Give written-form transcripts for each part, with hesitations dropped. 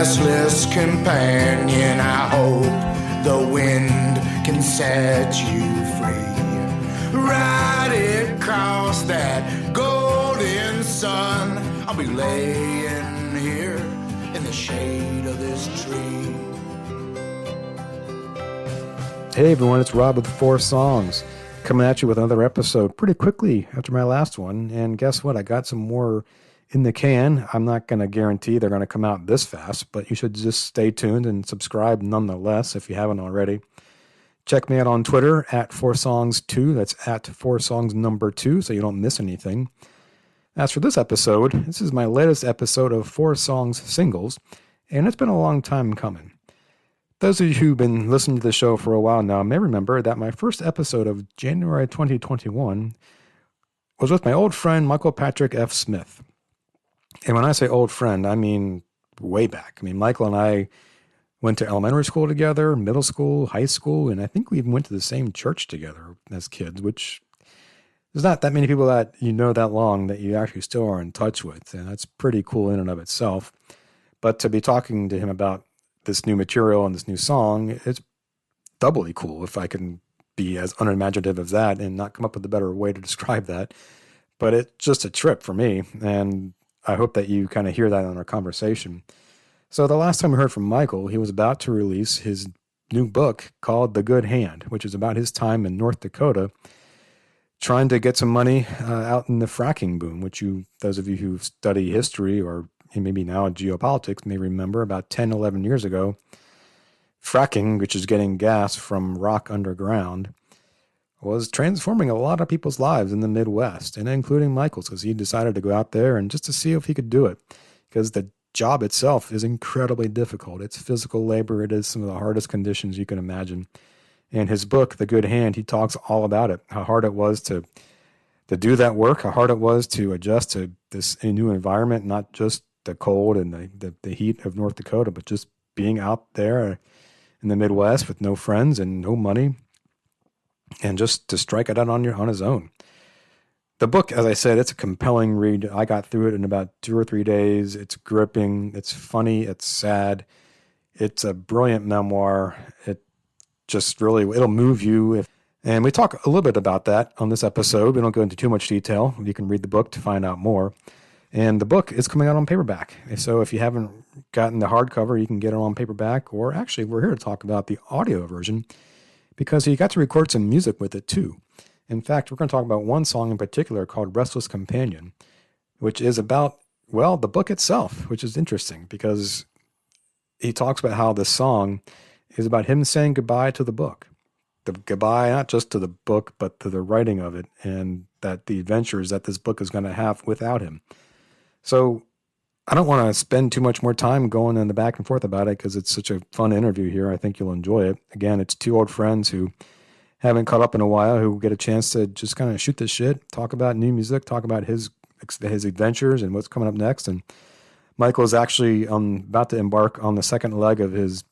restless companion. I hope the wind can set you free. Right across that golden sun, I'll be laying here in the shade of this tree. Hey everyone, it's Rob with 4 Songs, coming at you with another episode pretty quickly after my last one. And guess what? I got some more in the can. I'm not going to guarantee they're going to come out this fast, but you should just stay tuned and subscribe nonetheless if you haven't already. Check me out on Twitter at 4songs2. That's at 4songs number 2, so you don't miss anything. As for this episode, this is my latest episode of 4 Songs Singles, and it's been a long time coming. Those of you who've been listening to the show for a while now may remember that my first episode of January 2021 was with my old friend Michael Patrick F. Smith. And when I say old friend, I mean way back. I mean, Michael and I went to elementary school together, middle school, high school, and I think we even went to the same church together as kids, which there's not that many people that you know that long that you actually still are in touch with. And that's pretty cool in and of itself. But to be talking to him about this new material and this new song, it's doubly cool if I can be as unimaginative as that and not come up with a better way to describe that. But it's just a trip for me, and I hope that you kind of hear that in our conversation. So the last time we heard from Michael, he was about to release his new book called The Good Hand, which is about his time in North Dakota trying to get some money out in the fracking boom, which those of you who study history or maybe now geopolitics may remember about 10, 11 years ago, fracking, which is getting gas from rock underground, was transforming a lot of people's lives in the Midwest, and including Michael's, because he decided to go out there and just to see if he could do it, because the job itself is incredibly difficult. It's physical labor. It is some of the hardest conditions you can imagine. In his book, The Good Hand, he talks all about it, how hard it was to do that work, how hard it was to adjust to this new environment, not just the cold and the heat of North Dakota, but just being out there in the Midwest with no friends and no money, and just to strike it out on his own. The book, as I said, it's a compelling read. I got through it in about 2 or 3 days. It's gripping. It's funny. It's sad. It's a brilliant memoir. It just really, it'll move you. And we talk a little bit about that on this episode. We don't go into too much detail. You can read the book to find out more. And the book is coming out on paperback. So if you haven't gotten the hardcover, you can get it on paperback. Or actually, we're here to talk about the audio version because he got to record some music with it too. In fact, we're going to talk about one song in particular called Restless Companion, which is about, well, the book itself, which is interesting because he talks about how this song is about him saying goodbye to the book. The goodbye, not just to the book, but to the writing of it, and that the adventures that this book is going to have without him. So I don't want to spend too much more time going in the back and forth about it because it's such a fun interview here. I think you'll enjoy it. Again, it's 2 old friends who haven't caught up in a while who get a chance to just kind of shoot the shit, talk about new music, talk about his adventures and what's coming up next. And Michael is actually about to embark on the second leg of his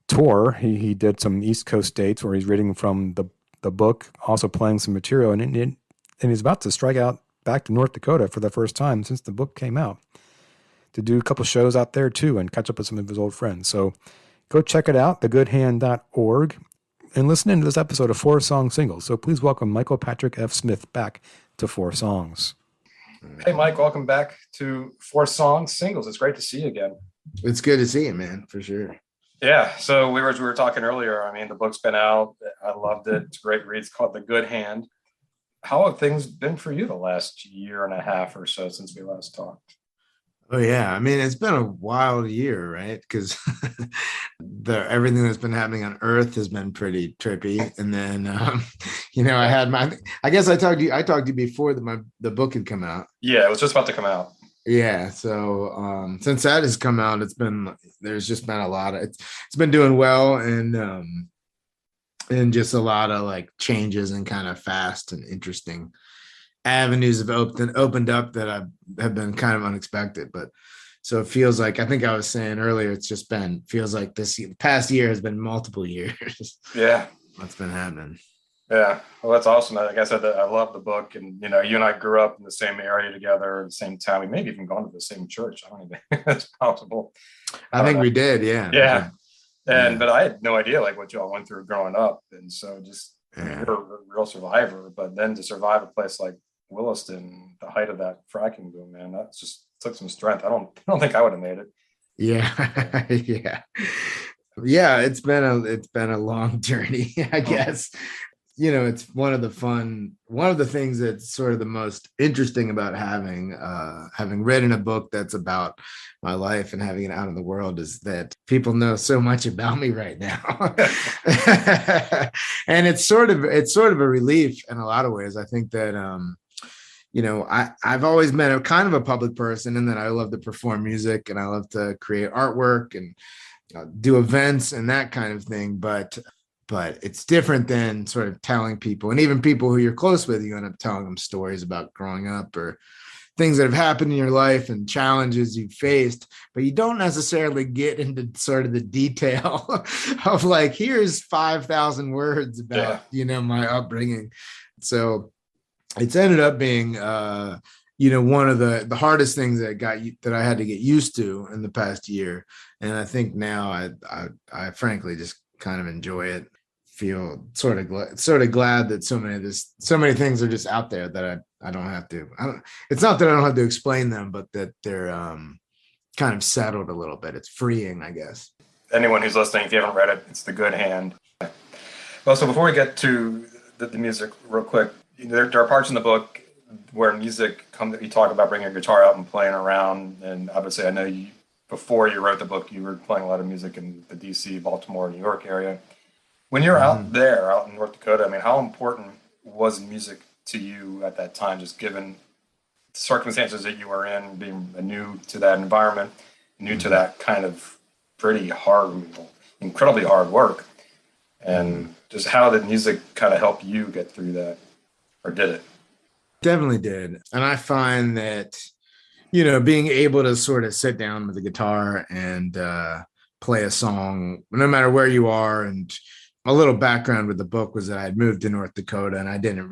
tour. He did some East Coast dates where he's reading from the book, also playing some material, and he's about to strike out back to North Dakota for the first time since the book came out to do a couple shows out there too and catch up with some of his old friends. So go check it out, thegoodhand.org, and listen into this episode of 4 Song Singles. So please welcome Michael Patrick F. Smith back to 4 Songs. Hey, Mike, welcome back to 4 Songs Singles. It's great to see you again. It's good to see you, man, for sure. Yeah, so we were talking earlier. I mean, the book's been out. I loved it. It's a great read. It's called The Good Hand. How have things been for you the last year and a half or so since we last talked? Oh, yeah. I mean, it's been a wild year, right? Because everything that's been happening on Earth has been pretty trippy. And then, I had I guess I talked to you before the book had come out. Yeah, it was just about to come out. Yeah. So since that has come out, there's just been a lot of, it's been doing well, and just a lot of like changes and kind of fast and interesting avenues have opened up that have been kind of unexpected. But so it feels like, I think I was saying earlier, feels like this past year has been multiple years. Yeah. What's been happening. Yeah, well, that's awesome. Like I said, I love the book, and you and I grew up in the same area together, the same town. We maybe even gone to the same church. I don't even think that's possible. I I don't think know. we did. Yeah. Yeah, Yeah. but I had no idea like what y'all went through growing up, and so just Yeah. you're a real survivor. But then to survive a place like Williston, the height of that fracking boom, man, that just took some strength. I don't think I would have made it. Yeah. Yeah. Yeah. It's been a long journey, I guess. It's one of the things that's sort of the most interesting about having written a book that's about my life and having it out in the world is that people know so much about me right now. And it's sort of a relief in a lot of ways. I think that I've always been a kind of a public person, and that I love to perform music and I love to create artwork and do events and that kind of thing. But it's different than sort of telling people, and even people who you're close with, you end up telling them stories about growing up or things that have happened in your life and challenges you've faced, but you don't necessarily get into sort of the detail of like, here's 5,000 words about, my upbringing. So it's ended up being, one of the hardest things that I had to get used to in the past year. And I think now I frankly just kind of enjoy it. Feel sort of glad that so many things are just out there that I don't have to. It's not that I don't have to explain them, but that they're kind of settled a little bit. It's freeing, I guess. Anyone who's listening, if you haven't read it, it's The Good Hand. Well, so before we get to the music real quick, there are parts in the book where music comes. You talk about bringing your guitar out and playing around, and obviously I know before you wrote the book, you were playing a lot of music in the DC, Baltimore, New York area. When you're out there, out in North Dakota, I mean, how important was music to you at that time, just given the circumstances that you were in, being new to that environment, new to that kind of pretty hard, incredibly hard work? And just how did music kind of help you get through that, or did it? Definitely did. And I find that, being able to sort of sit down with the guitar and play a song, no matter where you are. And a little background with the book was that I had moved to North Dakota, and I didn't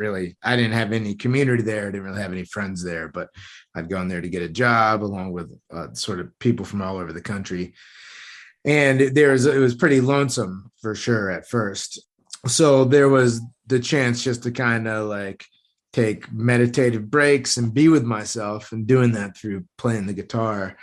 have any community there. I didn't really have any friends there, but I'd gone there to get a job along with sort of people from all over the country. And it was pretty lonesome for sure at first. So there was the chance just to kind of like take meditative breaks and be with myself, and doing that through playing the guitar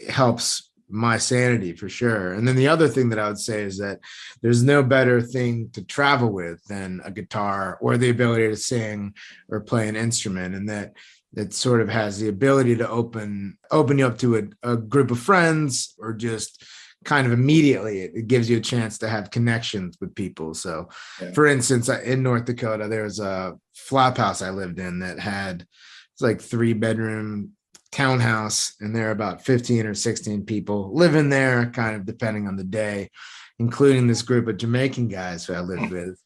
helps my sanity for sure. And then the other thing that I would say is that there's no better thing to travel with than a guitar or the ability to sing or play an instrument. And that it sort of has the ability to open you up to a group of friends, or just kind of immediately it gives you a chance to have connections with people. So for instance, in North Dakota, there was a flop house I lived in that it's like 3-bedroom townhouse, and there are about 15 or 16 people living there, kind of depending on the day, including this group of Jamaican guys who I lived with.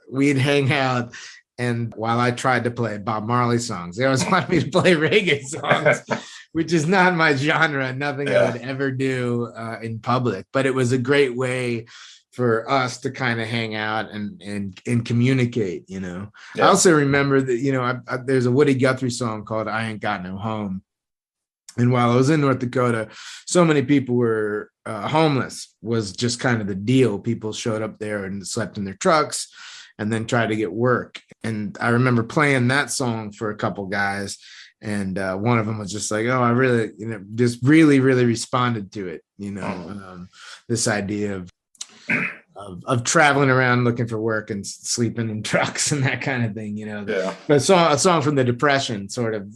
We'd hang out, and while I tried to play Bob Marley songs, they always wanted me to play reggae songs, which is not my genre, nothing I would ever do in public. But it was a great way for us to kind of hang out and communicate, I also remember that, there's a Woody Guthrie song called I Ain't Got No Home. And while I was in North Dakota, so many people were homeless, was just kind of the deal. People showed up there and slept in their trucks and then tried to get work. And I remember playing that song for a couple guys. And one of them was just like, oh, I really, just really, really responded to it. This idea of traveling around looking for work and sleeping in trucks and that kind of thing, But a song from the Depression sort of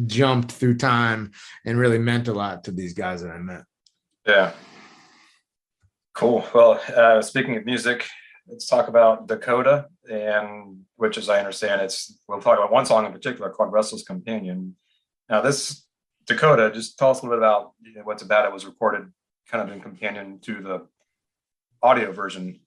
jumped through time and really meant a lot to these guys that I met. Yeah. Cool. Well, speaking of music, let's talk about Dakota, and which, as I understand, we'll talk about one song in particular called Restless Companion. Now, this Dakota, just tell us a little bit about what's about it. It was recorded kind of in companion to the audio version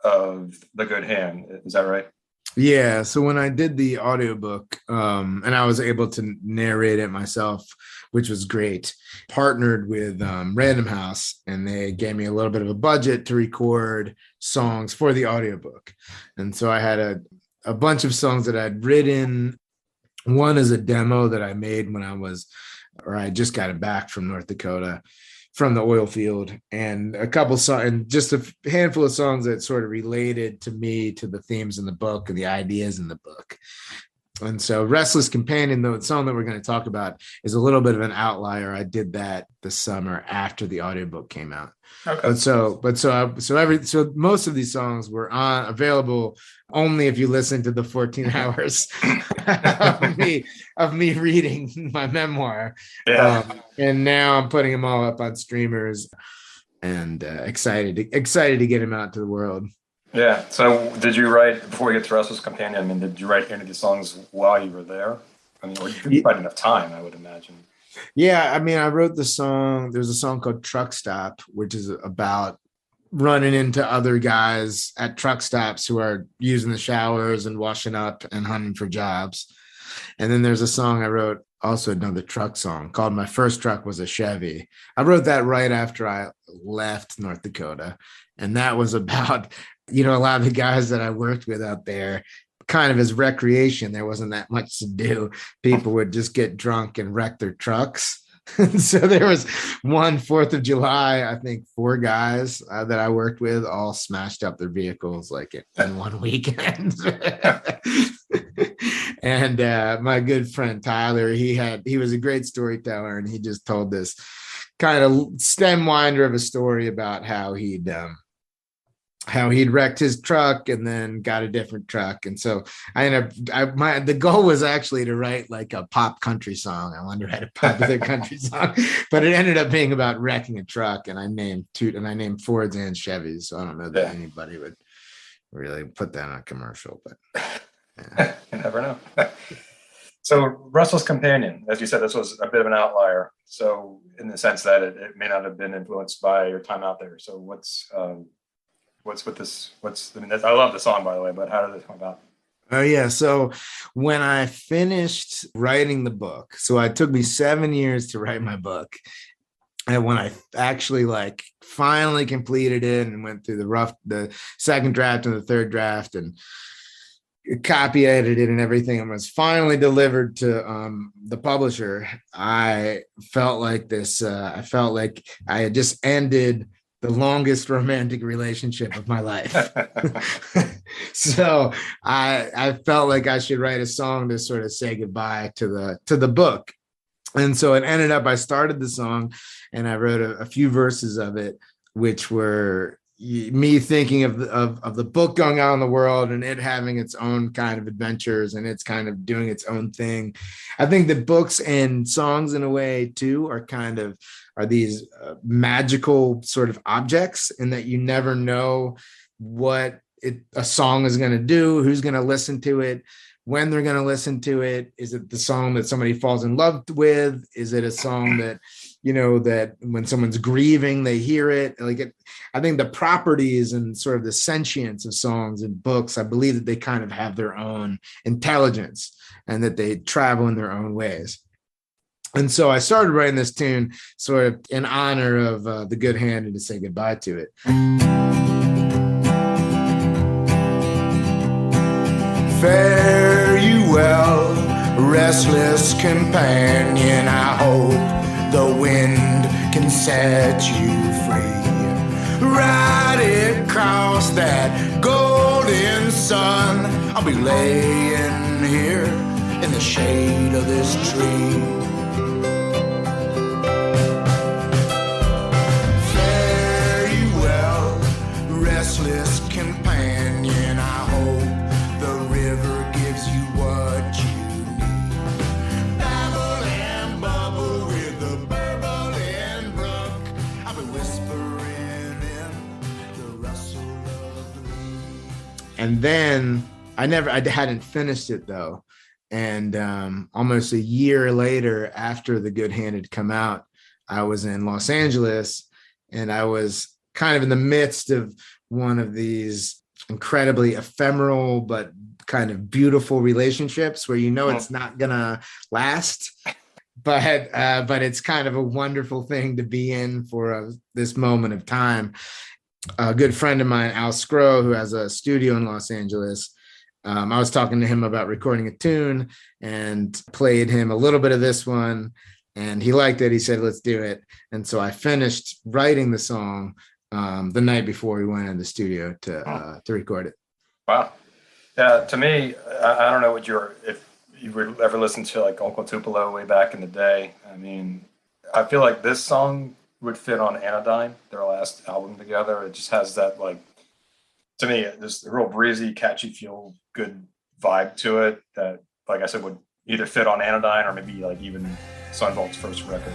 of The Good Hand. Is that right? Yeah, so when I did the audiobook, and I was able to narrate it myself, which was great, partnered with Random House, and they gave me a little bit of a budget to record songs for the audiobook. And so I had a bunch of songs that I'd written. One is a demo that I made when I just got it back from North Dakota, from the oil field, and a couple songs, and just a handful of songs that sort of related to me, to the themes in the book and the ideas in the book. And so Restless Companion, the song that we're going to talk about, is a little bit of an outlier. I did that this summer after the audiobook came out. Okay. So most of these songs were available only if you listen to the 14 hours of me reading my memoir. Yeah. And now I'm putting them all up on streamers, and excited to get them out to the world. Yeah. So did you write, before we get to Restless Companion, I mean, did you write any of the songs while you were there? I mean, or you couldn't find enough time, I would imagine. Yeah, I mean, I wrote the song. There's a song called Truck Stop, which is about running into other guys at truck stops who are using the showers and washing up and hunting for jobs. And then there's a song I wrote, also another truck song, called My First Truck Was a Chevy. I wrote that right after I left North Dakota. And that was about, a lot of the guys that I worked with out there, kind of as recreation. There wasn't that much to do. People would just get drunk and wreck their trucks. So there was one 4th of July, I think 4 guys that I worked with all smashed up their vehicles like in one weekend. And my good friend Tyler, he was a great storyteller, and he just told this kind of stem winder of a story about how he'd wrecked his truck and then got a different truck. And so the goal was actually to write like a pop country song. I wanted to write a popular country song, but it ended up being about wrecking a truck. And I named Fords and Chevys. So I don't know that anybody would really put that on a commercial, but yeah. You never know. So Restless Companion, as you said, this was a bit of an outlier. So in the sense that it may not have been influenced by your time out there. So what's with this? I love the song, by the way, but how did it come about? Oh yeah. So when I finished writing the book, so it took me 7 years to write my book. And when I actually finally completed it and went through the second draft and the third draft and copy edited and everything, and was finally delivered to the publisher, I felt like I felt like I had just ended the longest romantic relationship of my life. So I felt like I should write a song to sort of say goodbye to the book. And so it ended up, I started the song and I wrote a few verses of it, which were me thinking of the book going out in the world and it having its own kind of adventures and it's kind of doing its own thing. I think that books and songs in a way too are these magical sort of objects, in that you never know what a song is going to do, who's going to listen to it, when they're going to listen to it. Is it the song that somebody falls in love with? Is it a song that, that when someone's grieving, they hear it? I think the properties and sort of the sentience of songs and books, I believe that they kind of have their own intelligence and that they travel in their own ways. And so I started writing this tune sort of in honor of the good hand and to say goodbye to it. Fare you well, restless companion. I hope the wind can set you free. Right across that golden sun, I'll be laying here in the shade of this tree. Fare you well, restless companion. I hope the river gives you what you need. Babble and bubble with the burbling brook. I'll be whispering in the rustle of the leaves. And then I hadn't finished it though. And almost a year later, after The Good Hand had come out, I was in Los Angeles and I was kind of in the midst of one of these incredibly ephemeral but kind of beautiful relationships where it's not gonna last, but it's kind of a wonderful thing to be in for this moment of time. A good friend of mine, Al Scrow, who has a studio in Los Angeles, I was talking to him about recording a tune and played him a little bit of this one, and he liked it. He said, let's do it. And so I finished writing the song the night before we went in the studio to record it. Wow. Yeah, to me, I don't know if you would ever listen to like Uncle Tupelo way back in the day. I mean, I feel like this song would fit on Anodyne, their last album together. It just has that, like, to me, this real breezy, catchy, feel good vibe to it that, like I said, would either fit on Anodyne or maybe like even Sunvault's first record.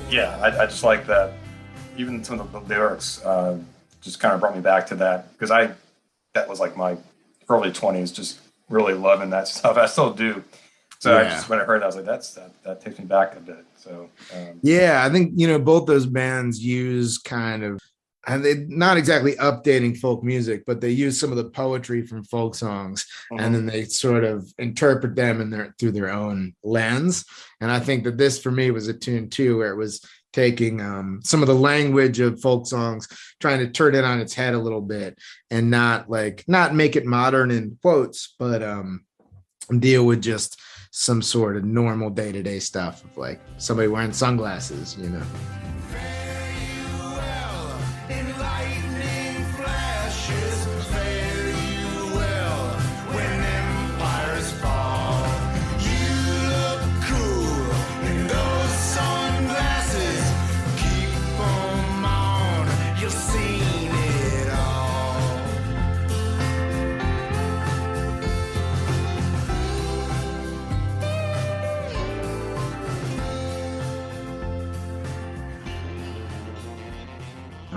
Yeah, I just like that. Even some of the lyrics just kind of brought me back to that, because that was like my early 20s, just really loving that stuff. I still do. So yeah. I just, when I heard that, I was like, that takes me back a bit. So yeah, I think both those bands use kind of, and they're not exactly updating folk music, but they use some of the poetry from folk songs, and then they sort of interpret them through their own lens. And I think that this, for me, was a tune too, where it was taking some of the language of folk songs, trying to turn it on its head a little bit, and not make it modern in quotes, but deal with just some sort of normal day-to-day stuff of like somebody wearing sunglasses,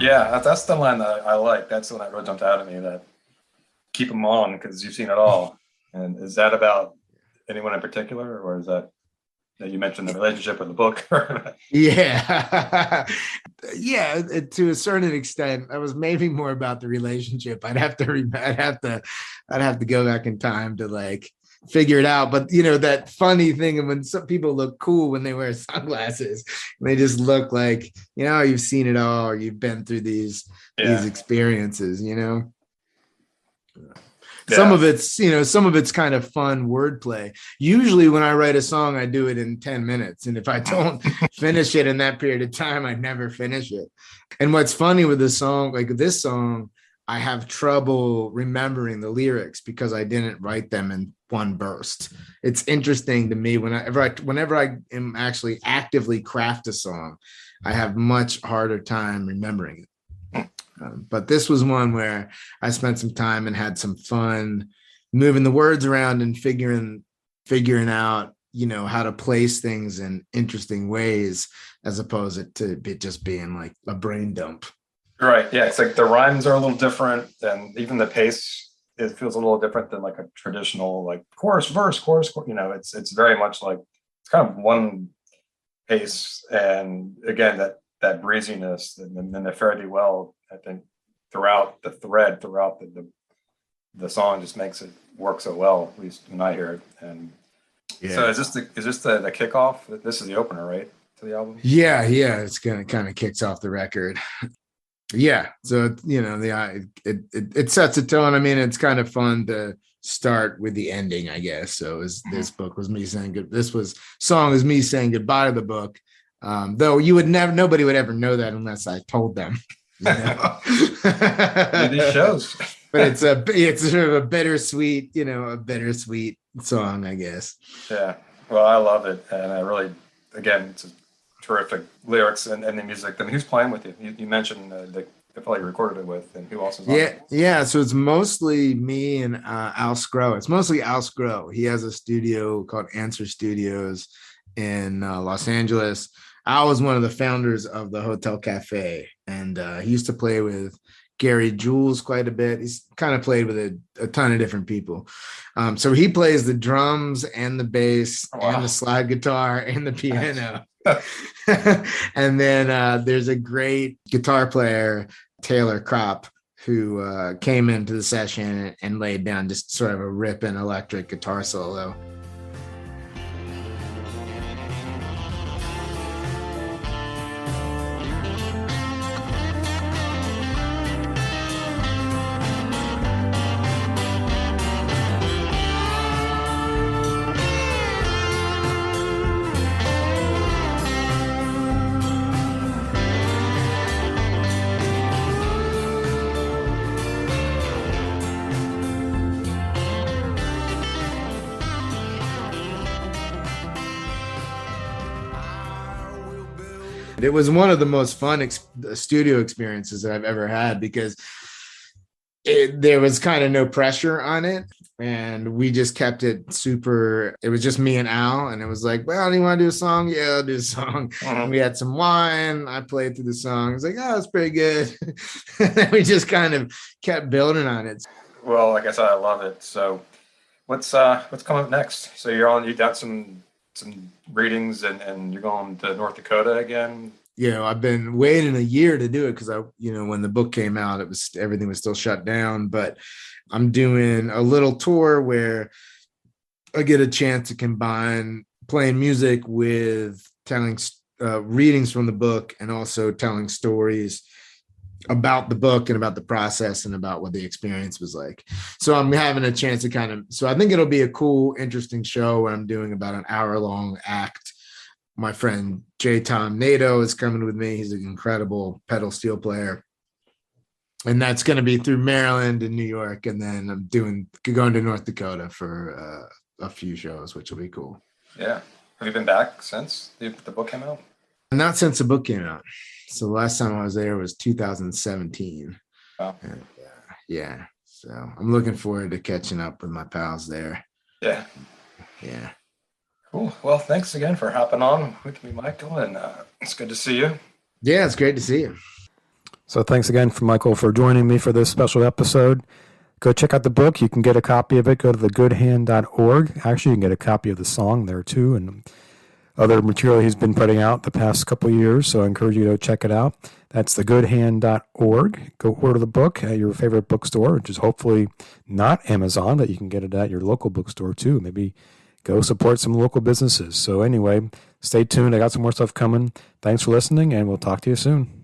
Yeah, that's the line that I like. That's the one that really jumped out at me, that keep them on because you've seen it all. And is that about anyone in particular, or is that you mentioned the relationship or the book? Yeah. Yeah, to a certain extent. That was maybe more about the relationship. I'd have to go back in time to like figure it out. But that funny thing of when some people look cool when they wear sunglasses, they just look like, you've seen it all, or you've been through these experiences, Some of it's kind of fun wordplay. Usually when I write a song, I do it in 10 minutes. And if I don't finish it in that period of time, I never finish it. And what's funny with this song, like this song, I have trouble remembering the lyrics because I didn't write them in one burst. It's interesting to me whenever I am actually actively craft a song, I have much harder time remembering it. But this was one where I spent some time and had some fun moving the words around and figuring out, how to place things in interesting ways, as opposed to it just being like a brain dump. Right. Yeah. It's like the rhymes are a little different, and even the pace, it feels a little different than like a traditional like chorus, verse, chorus. It's very much like it's kind of one pace, and again that breeziness and the fare thee well, I think throughout the thread, throughout the song, just makes it work so well, at least when I hear it. And so is this the kickoff? This is the opener, right, to the album? Yeah. It's gonna kind of kicks off the record. Yeah, so it sets a tone. I mean, it's kind of fun to start with the ending, I guess. So this book was me saying good. This song is me saying goodbye to the book, Though nobody would ever know that unless I told them. These shows. But it's sort of a bittersweet song, I guess. Yeah. Well, I love it. And I really, again, it's a terrific lyrics and the music. I mean, who's playing with you? You mentioned the fellow you recorded it with, and who else is on it? Yeah. So it's mostly me and Al Scrow. It's mostly Al Scrow. He has a studio called Answer Studios in Los Angeles. Al was one of the founders of the Hotel Cafe, and he used to play with Gary Jules quite a bit. He's kind of played with a ton of different people. So he plays the drums and the bass and the slide guitar and the piano. And then there's a great guitar player, Taylor Kropp, who came into the session and laid down just sort of a ripping electric guitar solo. It was one of the most fun studio experiences that I've ever had because there was kind of no pressure on it. And we just kept it super. It was just me and Al. And it was like, well, do you want to do a song? Yeah, I'll do a song. And we had some wine. I played through the song. I was like, oh, it's pretty good. And then we just kind of kept building on it. Well, like I said, I love it. So what's coming up next? So you got some readings and you're going to North Dakota again. I've been waiting a year to do it because when the book came out, everything was still shut down. But I'm doing a little tour where I get a chance to combine playing music with telling readings from the book and also telling stories about the book and about the process and about what the experience was like. So I'm having a chance to so I think it'll be a cool, interesting show where I'm doing about an hour-long act. My friend J. Tom Nato is coming with me. He's an incredible pedal steel player. And that's going to be through Maryland and New York. And then I'm going to North Dakota for a few shows, which will be cool. Yeah. Have you been back since the book came out? Not since the book came out. So the last time I was there was 2017. Wow. And, yeah. So I'm looking forward to catching up with my pals there. Yeah. Yeah. Cool. Well, thanks again for hopping on with me, Michael. And it's good to see you. Yeah, it's great to see you. So thanks again for Michael for joining me for this special episode. Go check out the book. You can get a copy of it. Go to thegoodhand.org. Actually, you can get a copy of the song there too, and other material he's been putting out the past couple of years. So I encourage you to check it out. That's thegoodhand.org. Go order the book at your favorite bookstore, which is hopefully not Amazon, but you can get it at your local bookstore too. Maybe go support some local businesses. So anyway, stay tuned. I got some more stuff coming. Thanks for listening, and we'll talk to you soon.